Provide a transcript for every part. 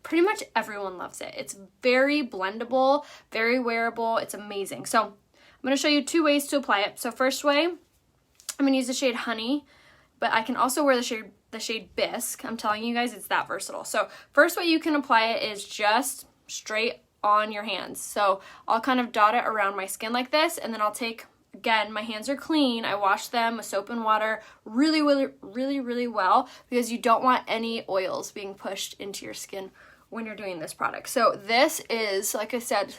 Pretty much everyone loves it. It's very blendable, very wearable. It's amazing. So I'm going to show you 2 ways to apply it. So first way, I'm going to use the shade Honey, but I can also wear the shade Bisque. I'm telling you guys, it's that versatile. So first way you can apply it is just straight on your hands. So I'll kind of dot it around my skin like this, and then I'll take, again, my hands are clean. I wash them with soap and water really well, because you don't want any oils being pushed into your skin when you're doing this product. So this is, like I said,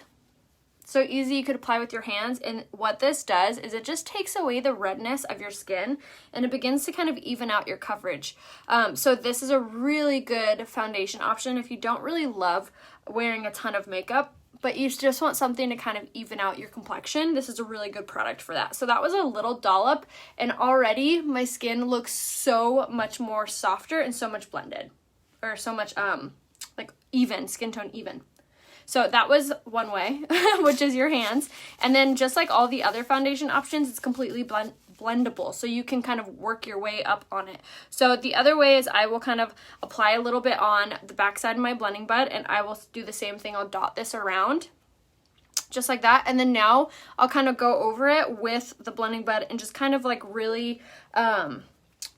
so easy. You could apply with your hands, and what this does is it just takes away the redness of your skin, and it begins to kind of even out your coverage. So this is a really good foundation option if you don't really love wearing a ton of makeup, but you just want something to kind of even out your complexion. This is a really good product for that. So that was a little dollop, and already my skin looks so much more softer and so much blended, or so much like even, skin tone even. So that was one way, which is your hands. And then just like all the other foundation options, it's completely blendable. So you can kind of work your way up on it. So the other way is I will kind of apply a little bit on the backside of my blending bud, and I will do the same thing. I'll dot this around just like that. And then now I'll kind of go over it with the blending bud and just kind of like really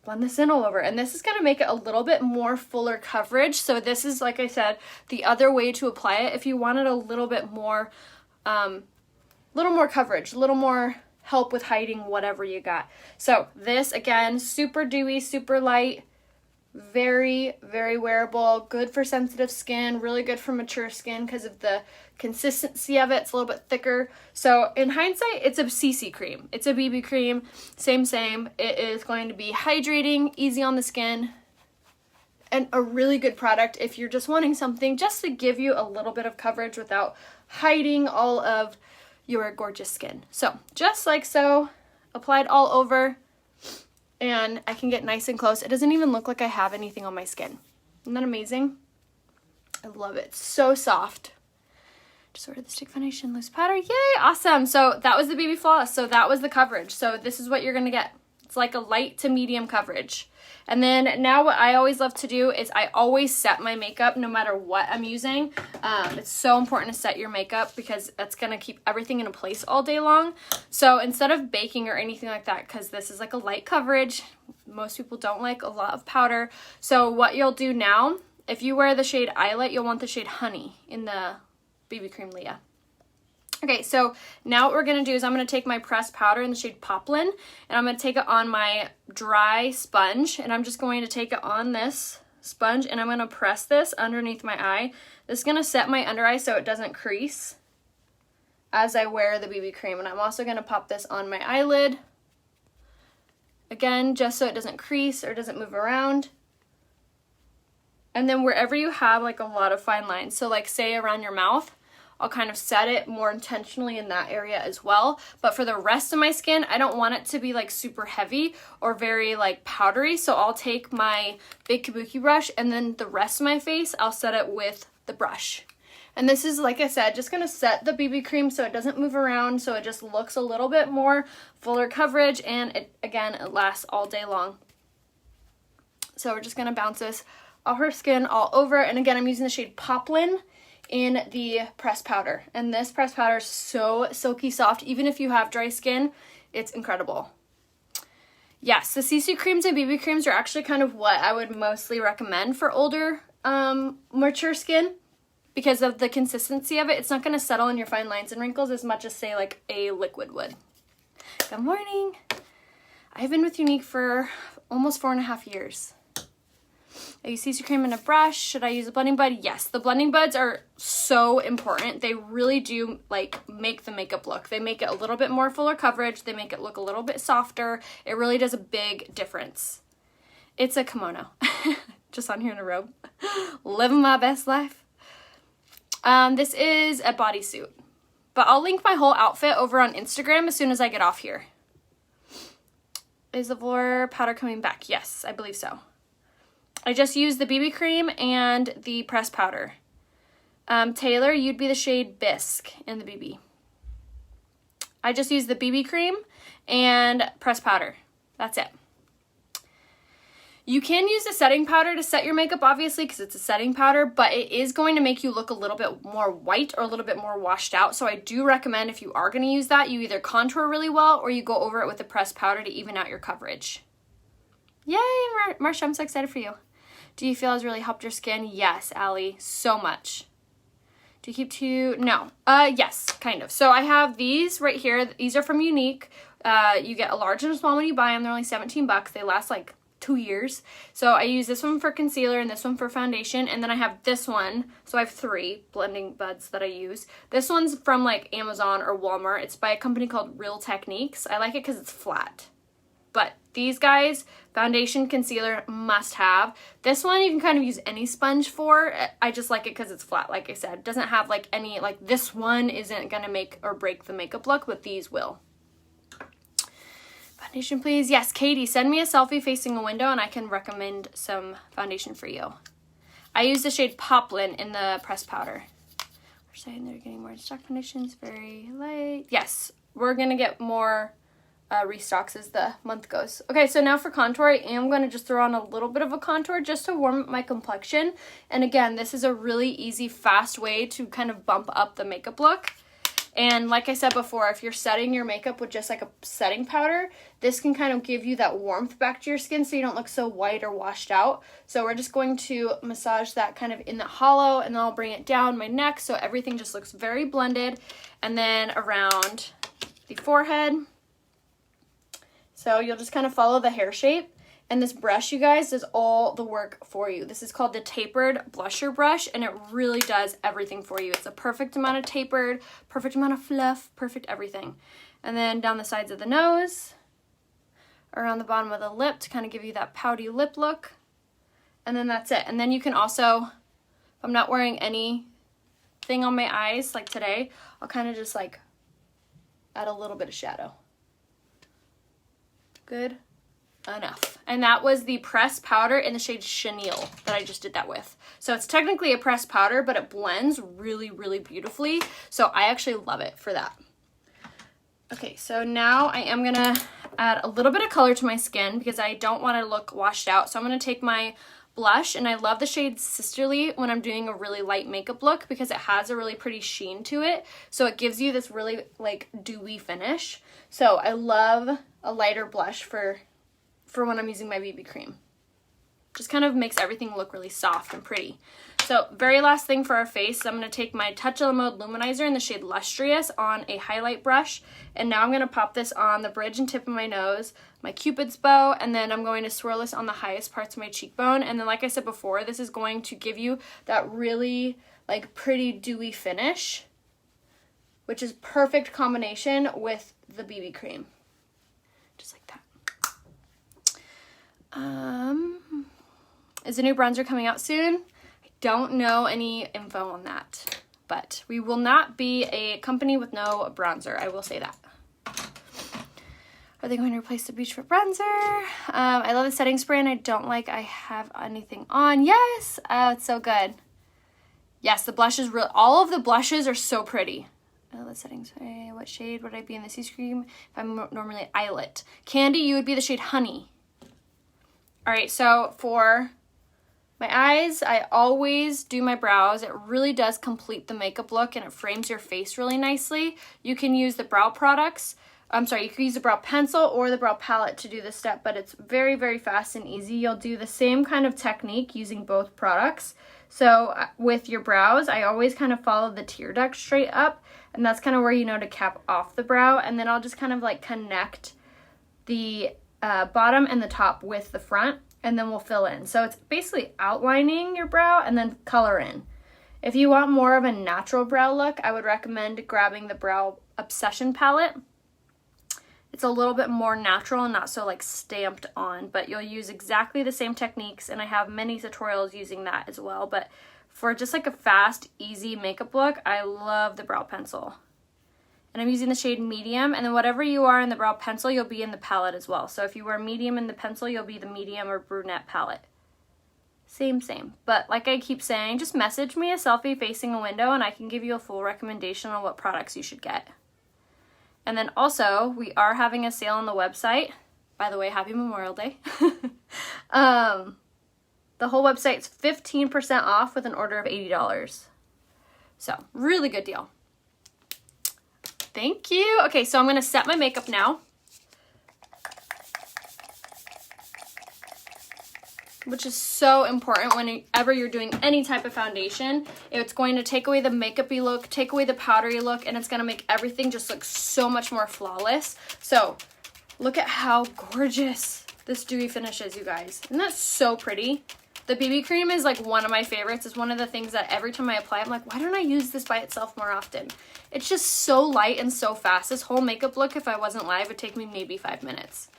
blend this in all over. And this is going to make it a little bit more fuller coverage. So this is, like I said, the other way to apply it if you wanted a little bit more, little more coverage, a little more help with hiding whatever you got. So this, again, super dewy, super light, very wearable, good for sensitive skin, really good for mature skin because of the consistency of it. It's a little bit thicker. So in hindsight, it's a CC cream. It's a BB cream. Same. It is going to be hydrating, easy on the skin, and a really good product if you're just wanting something just to give you a little bit of coverage without hiding all of your gorgeous skin. So just like so, applied all over, and I can get nice and close. It doesn't even look like I have anything on my skin. Isn't that amazing? I love it. It's so soft. Just ordered the stick foundation loose powder. Yay, awesome. So that was the BB Floss. So that was the coverage. So this is what you're going to get. It's like a light to medium coverage. And then now what I always love to do is I always set my makeup no matter what I'm using. It's so important to set your makeup because that's going to keep everything in place all day long. So instead of baking or anything like that, because this is like a light coverage, most people don't like a lot of powder. So what you'll do now, if you wear the shade Eyelet, you'll want the shade Honey in the BB Cream Leah. Okay, so now what we're going to do is I'm going to take my pressed powder in the shade Poplin, and I'm going to take it on my dry sponge, and I'm just going to take it on this sponge, and I'm going to press this underneath my eye. This is going to set my under eye so it doesn't crease as I wear the BB cream, and I'm also going to pop this on my eyelid, again, just so it doesn't crease or doesn't move around. And then wherever you have like a lot of fine lines, so like say around your mouth, I'll kind of set it more intentionally in that area as well. But for the rest of my skin, I don't want it to be like super heavy or very like powdery. So I'll take my big kabuki brush, and then the rest of my face, I'll set it with the brush. And this is, like I said, just going to set the BB cream so it doesn't move around, so it just looks a little bit more fuller coverage, and it lasts all day long. So we're just going to bounce this off her skin all over. And again, I'm using the shade Poplin in the pressed powder, and this pressed powder is so silky soft. Even if you have dry skin, it's incredible. Yes, the CC creams and BB creams are actually kind of what I would mostly recommend for older, mature skin because of the consistency of it. It's not going to settle in your fine lines and wrinkles as much as, say, like a liquid would. Good morning. I've been with Unique for almost 4.5 years. I use CC cream and a brush. Should I use a blending bud? Yes, the blending buds are so important. They really do like make the makeup look. They make it a little bit more fuller coverage. They make it look a little bit softer. It really does a big difference. It's a kimono. Just on here in a robe. Living my best life. This is a bodysuit. But I'll link my whole outfit over on Instagram as soon as I get off here. Is the velour powder coming back? Yes, I believe so. I just used the BB cream and the pressed powder. Taylor, you'd be the shade Bisque in the BB. I just used the BB cream and pressed powder. That's it. You can use a setting powder to set your makeup, obviously, because it's a setting powder, but it is going to make you look a little bit more white or a little bit more washed out. So I do recommend, if you are going to use that, you either contour really well or you go over it with a pressed powder to even out your coverage. Yay, Marsha, I'm so excited for you. Do you feel it's really helped your skin? Yes, Allie, so much. Do you keep two? No. Yes, kind of. So I have these right here. These are from Unique. You get a large and a small when you buy them. They're only 17 bucks. They last like 2 years. So I use this one for concealer and this one for foundation, and then I have this one. So I have 3 blending buds that I use. This one's from like Amazon or Walmart. It's by a company called Real Techniques. I like it because it's flat. But these guys, foundation, concealer, must have. This one you can kind of use any sponge for. I just like it because it's flat, like I said. It doesn't have like any, like this one isn't going to make or break the makeup look, but these will. Foundation, please. Yes, Katie, send me a selfie facing a window and I can recommend some foundation for you. I use the shade Poplin in the pressed powder. We're saying they're getting more in stock foundations, very light. Yes, we're going to get more restocks as the month goes. Okay, so now for contour, I am going to just throw on a little bit of a contour just to warm up my complexion. And again, this is a really easy, fast way to kind of bump up the makeup look. And like I said before, if you're setting your makeup with just like a setting powder, this can kind of give you that warmth back to your skin so you don't look so white or washed out. So we're just going to massage that kind of in the hollow, and then I'll bring it down my neck so everything just looks very blended. And then around the forehead. So you'll just kind of follow the hair shape. And this brush, you guys, does all the work for you. This is called the Tapered Blusher Brush, and it really does everything for you. It's a perfect amount of tapered, perfect amount of fluff, perfect everything. And then down the sides of the nose, around the bottom of the lip to kind of give you that pouty lip look. And then that's it. And then you can also, if I'm not wearing anything on my eyes, like today, I'll kind of just like add a little bit of shadow. Good enough. And that was the pressed powder in the shade Chenille that I just did that with. So it's technically a pressed powder, but it blends really, really beautifully. So I actually love it for that. Okay, so now I am gonna add a little bit of color to my skin because I don't want to look washed out. So I'm gonna take my blush, and I love the shade Sisterly when I'm doing a really light makeup look because it has a really pretty sheen to it. So it gives you this really like dewy finish. So I love a lighter blush for when I'm using my BB cream. Just kind of makes everything look really soft and pretty. So very last thing for our face, I'm going to take my Touch of Mode Luminizer in the shade Lustrous on a highlight brush. And now I'm going to pop this on the bridge and tip of my nose, my Cupid's bow, and then I'm going to swirl this on the highest parts of my cheekbone. And then like I said before, this is going to give you that really like pretty dewy finish, which is perfect combination with the BB cream. Just like that. Is a new bronzer coming out soon? I don't know any info on that, but we will not be a company with no bronzer. I will say that. Are they going to replace the Beach Fit bronzer? I love the setting spray, and I don't like I have anything on. Yes! Oh, it's so good. Yes, the blush is real. All of the blushes are so pretty. Oh, the setting spray. What shade would I be in the CC cream if I'm normally Eyelet? Candy, you would be the shade Honey. All right, so for my eyes, I always do my brows. It really does complete the makeup look, and it frames your face really nicely. You can use the brow products. You can use the brow pencil or the brow palette to do this step, but it's very, very fast and easy. You'll do the same kind of technique using both products. So with your brows, I always kind of follow the tear duct straight up, and that's kind of where you know to cap off the brow, and then I'll just kind of like connect the bottom and the top with the front, and then we'll fill in. So it's basically outlining your brow and then color in. If you want more of a natural brow look, I would recommend grabbing the Brow Obsession palette. It's a little bit more natural and not so like stamped on, but you'll use exactly the same techniques, and I have many tutorials using that as well. But for just like a fast, easy makeup look, I love the brow pencil. And I'm using the shade Medium, and then whatever you are in the brow pencil, you'll be in the palette as well. So if you wear medium in the pencil, you'll be the medium or brunette palette. Same. But like I keep saying, just message me a selfie facing a window and I can give you a full recommendation on what products you should get. And then also, we are having a sale on the website. By the way, happy Memorial Day. The whole website's 15% off with an order of $80. So, really good deal. Thank you. Okay, so I'm going to set my makeup now, which is so important whenever you're doing any type of foundation. It's going to take away the makeup-y look, take away the powdery look, and it's going to make everything just look so much more flawless. So, look at how gorgeous this dewy finish is, you guys. Isn't that so pretty? The BB cream is like one of my favorites. It's one of the things that every time I apply, I'm like, why don't I use this by itself more often? It's just so light and so fast. This whole makeup look, if I wasn't live, would take me maybe 5 minutes.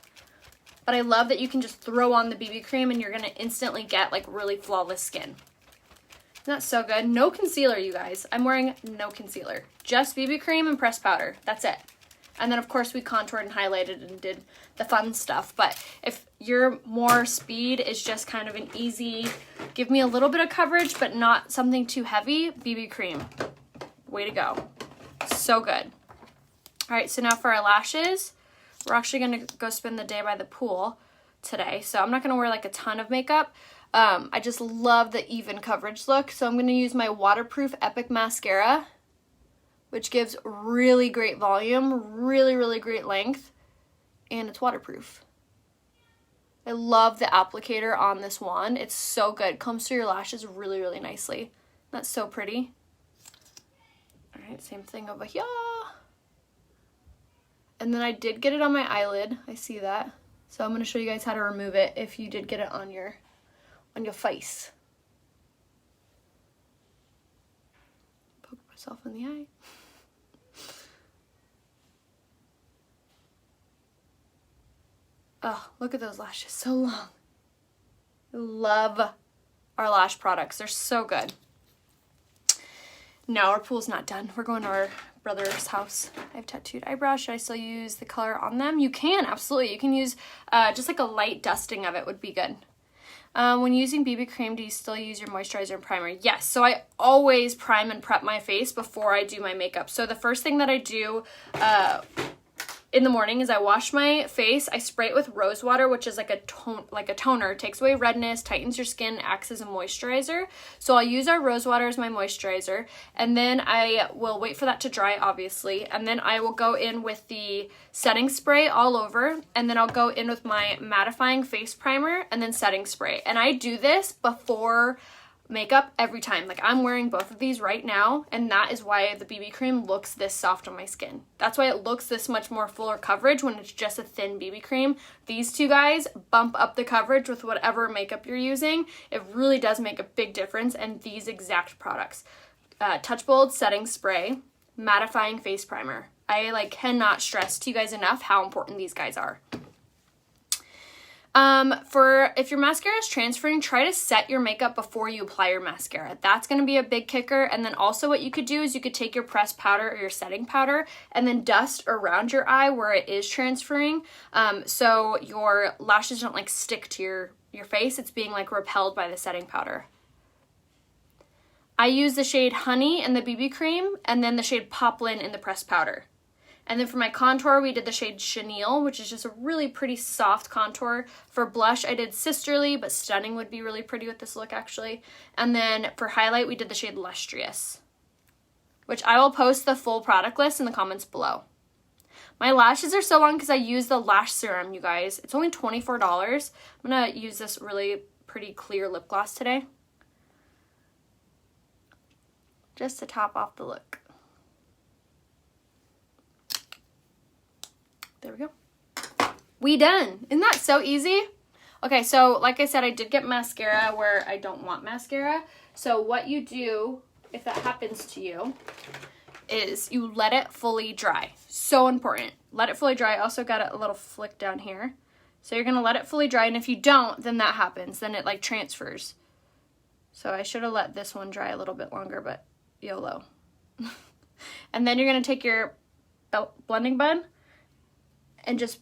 But I love that you can just throw on the BB cream and you're going to instantly get like really flawless skin. Isn't that so good? No concealer, you guys. I'm wearing no concealer. Just BB cream and pressed powder. That's it. And then, of course, we contoured and highlighted and did the fun stuff. But if your more speed is just kind of an easy, give me a little bit of coverage, but not something too heavy, BB cream. Way to go. So good. All right, so now for our lashes, we're actually going to go spend the day by the pool today. So I'm not going to wear like a ton of makeup. I just love the even coverage look. So I'm going to use my waterproof Epic Mascara, which gives really great volume, really, really great length, and it's waterproof. I love the applicator on this wand. It's so good. Combs through your lashes really, really nicely. That's so pretty. All right, same thing over here. And then I did get it on my eyelid. I see that. So I'm going to show you guys how to remove it if you did get it on your face. Poke myself in the eye. Oh, look at those lashes, so long. I love our lash products. They're so good. No, our pool's not done. We're going to our brother's house. I have tattooed eyebrows. Should I still use the color on them? You can, absolutely. You can use just like a light dusting of it would be good. When using BB cream, do you still use your moisturizer and primer? Yes, so I always prime and prep my face before I do my makeup. So the first thing that I do in the morning is I wash my face. I spray it with rose water, which is like a toner. It takes away redness, tightens your skin, acts as a moisturizer. So I'll use our rose water as my moisturizer, and then I will wait for that to dry, obviously, and then I will go in with the setting spray all over, and then I'll go in with my mattifying face primer and then setting spray. And I do this before makeup every time. Like, I'm wearing both of these right now, and that is why the BB cream looks this soft on my skin. That's why it looks this much more fuller coverage when it's just a thin BB cream. These two guys bump up the coverage with whatever makeup you're using. It really does make a big difference. And these exact products, Touch Bold setting spray, mattifying face primer. I cannot stress to you guys enough how important these guys are. For if your mascara is transferring, try to set your makeup before you apply your mascara. That's going to be a big kicker. And then also what you could do is you could take your pressed powder or your setting powder and then dust around your eye where it is transferring. So your lashes don't stick to your face. It's being repelled by the setting powder. I use the shade Honey in the BB cream and then the shade Poplin in the pressed powder. And then for my contour, we did the shade Chenille, which is just a really pretty soft contour. For blush, I did Sisterly, but Stunning would be really pretty with this look, actually. And then for highlight, we did the shade Lustrous, which I will post the full product list in the comments below. My lashes are so long because I use the lash serum, you guys. It's only $24. I'm going to use this really pretty clear lip gloss today, just to top off the look. There we go. We done. Isn't that so easy? Okay, so like I said, I did get mascara where I don't want mascara. So what you do, if that happens to you, is you let it fully dry. So important. Let it fully dry. I also got a little flick down here. So you're going to let it fully dry, and if you don't, then that happens. Then it transfers. So I should have let this one dry a little bit longer, but YOLO. And then you're going to take your blending bud and just